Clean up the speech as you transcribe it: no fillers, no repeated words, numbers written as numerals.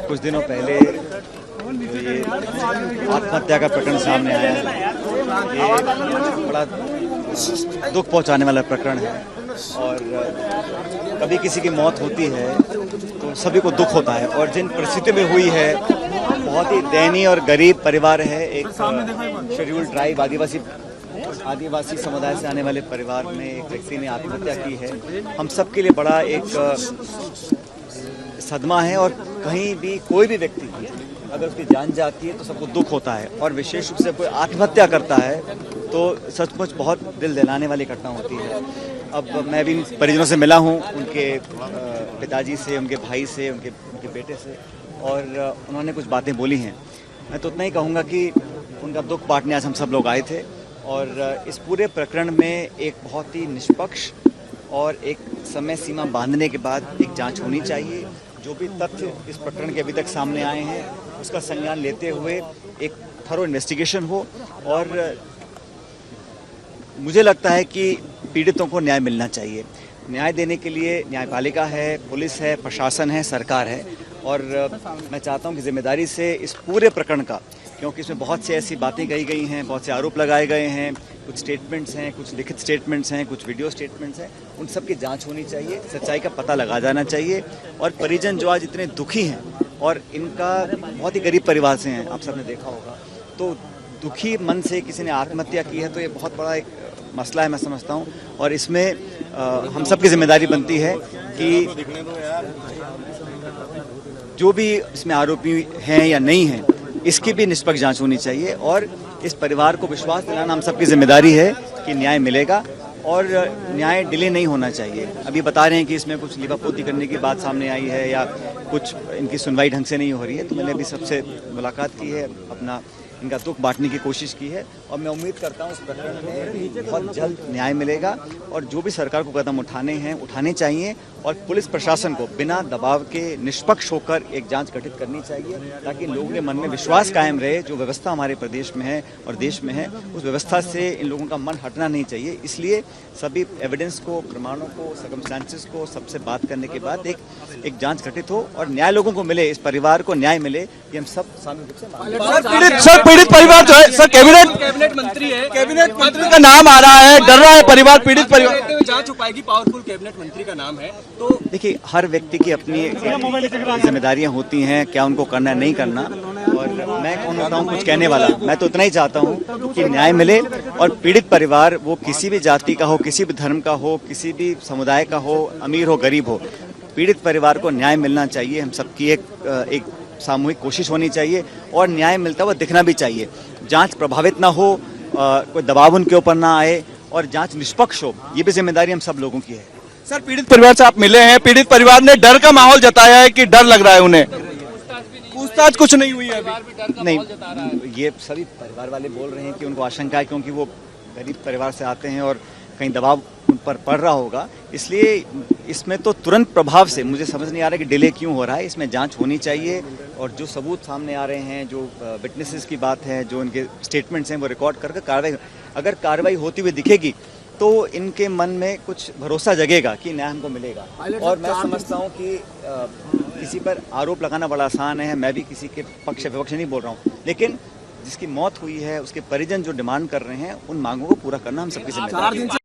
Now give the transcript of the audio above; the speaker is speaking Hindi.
कुछ दिनों पहले ये आत्महत्या का प्रकरण सामने आया है। ये बड़ा दुख पहुंचाने वाला प्रकरण है और कभी किसी की मौत होती है तो सभी को दुख होता है और जिन परिस्थिति में हुई है बहुत ही दयनीय और गरीब परिवार है। एक शेड्यूल्ड ट्राइब आदिवासी समुदाय से आने वाले परिवार में एक व्यक्ति ने आत्महत्या की है। हम सबके लिए बड़ा एक सदमा है और कहीं भी कोई भी व्यक्ति अगर उसकी जान जाती है तो सबको दुख होता है और विशेष रूप से कोई आत्महत्या करता है तो सचमुच बहुत दिल दहलाने वाली घटना होती है। अब मैं भी परिजनों से मिला हूँ, उनके पिताजी से, उनके भाई से, उनके बेटे से, और उन्होंने कुछ बातें बोली हैं। मैं तो उतना ही कहूँगा कि उनका दुख बांटने आज हम सब लोग आए थे और इस पूरे प्रकरण में एक बहुत ही निष्पक्ष और एक समय सीमा बांधने के बाद एक जांच होनी चाहिए। जो भी तथ्य इस प्रकरण के अभी तक सामने आए हैं उसका संज्ञान लेते हुए एक थरो इन्वेस्टिगेशन हो और मुझे लगता है कि पीड़ितों को न्याय मिलना चाहिए। न्याय देने के लिए न्यायपालिका है, पुलिस है, प्रशासन है, सरकार है और मैं चाहता हूं कि जिम्मेदारी से इस पूरे प्रकरण का, क्योंकि इसमें बहुत सी ऐसी बातें कही गई हैं, बहुत से आरोप लगाए गए हैं, कुछ स्टेटमेंट्स हैं, कुछ लिखित स्टेटमेंट्स हैं, कुछ वीडियो स्टेटमेंट्स हैं, उन सब की जांच होनी चाहिए, सच्चाई का पता लगा जाना चाहिए। और परिजन जो आज इतने दुखी हैं और इनका बहुत ही गरीब परिवार से हैं, आप सबने देखा होगा, तो दुखी मन से किसी ने आत्महत्या की है तो ये बहुत बड़ा एक मसला है, मैं समझता हूँ। और इसमें हम सब की जिम्मेदारी बनती है कि जो भी इसमें आरोपी हैं या नहीं हैं इसकी भी निष्पक्ष जांच होनी चाहिए और इस परिवार को विश्वास दिलाना हम सबकी जिम्मेदारी है कि न्याय मिलेगा और न्याय डिले नहीं होना चाहिए। अभी बता रहे हैं कि इसमें कुछ लिपापोती करने की बात सामने आई है या कुछ इनकी सुनवाई ढंग से नहीं हो रही है, तो मैंने अभी सबसे मुलाकात की है, अपना इनका दुख बांटने की कोशिश की है और मैं उम्मीद करता हूँ इस प्रकरण में बहुत जल्द न्याय मिलेगा और जो भी सरकार को कदम उठाने हैं उठाने चाहिए और पुलिस प्रशासन को बिना दबाव के निष्पक्ष होकर एक जांच गठित करनी चाहिए ताकि लोगों के मन में विश्वास कायम रहे। जो व्यवस्था हमारे प्रदेश में है और देश में है उस व्यवस्था से इन लोगों का मन हटना नहीं चाहिए। इसलिए सभी एविडेंस को, प्रमाणों को, सर्कमस्टेंसेस को सबसे बात करने के बाद एक जांच गठित हो और न्याय लोगों को मिले, इस परिवार को न्याय मिले, ये हम सब सामूहिक रूप से मांगते हैं। पीड़ित परिवार जो है सर, कैबिनेट मंत्री का नाम आ रहा है, डर रहा है परिवार, पीड़ित परिवार जांच हो पाएगी, पावरफुल कैबिनेट मंत्री का नाम है। तो देखिए, हर व्यक्ति की अपनी जिम्मेदारियां होती हैं, क्या उनको करना है नहीं करना, और मैं कौन होता हूँ कुछ कहने वाला। मैं तो इतना ही चाहता हूँ कि न्याय मिले और पीड़ित परिवार वो किसी भी जाति का हो, किसी भी धर्म का हो, किसी भी समुदाय का हो, अमीर हो, गरीब हो, पीड़ित परिवार को न्याय मिलना चाहिए। हम सबकी एक सामूहिक कोशिश होनी चाहिए और न्याय मिलता हुआ दिखना भी चाहिए। जांच प्रभावित ना हो, कोई दबाव उनके ऊपर ना आए और जांच निष्पक्ष हो, ये भी जिम्मेदारी हम सब लोगों की है। सर, पीड़ित परिवार से आप मिले हैं, पीड़ित परिवार ने डर का माहौल जताया है कि डर लग रहा है उन्हें, पूछताछ कुछ नहीं हुई है अभी? नहीं, ये सभी परिवार वाले बोल रहे हैं कि उनको आशंका है क्योंकि वो गरीब परिवार से आते हैं और कहीं दबाव उन पर पड़ रहा होगा, इसलिए इसमें तो तुरंत प्रभाव से मुझे समझ नहीं आ रहा कि डिले क्यों हो रहा है। इसमें जांच होनी चाहिए और जो सबूत सामने आ रहे हैं, जो विटनेसेस की बात है, जो इनके स्टेटमेंट्स हैं, वो रिकॉर्ड करके कार्रवाई, अगर कार्रवाई होती हुई दिखेगी तो इनके मन में कुछ भरोसा जगेगा कि न्याय हमको मिलेगा। और मैं समझता हूँ कि किसी पर आरोप लगाना बड़ा आसान है, मैं भी किसी के पक्ष विपक्ष नहीं बोल रहा हूँ, लेकिन जिसकी मौत हुई है उसके परिजन जो डिमांड कर रहे हैं उन मांगों को पूरा करना हम सबकी जिम्मेदारी है।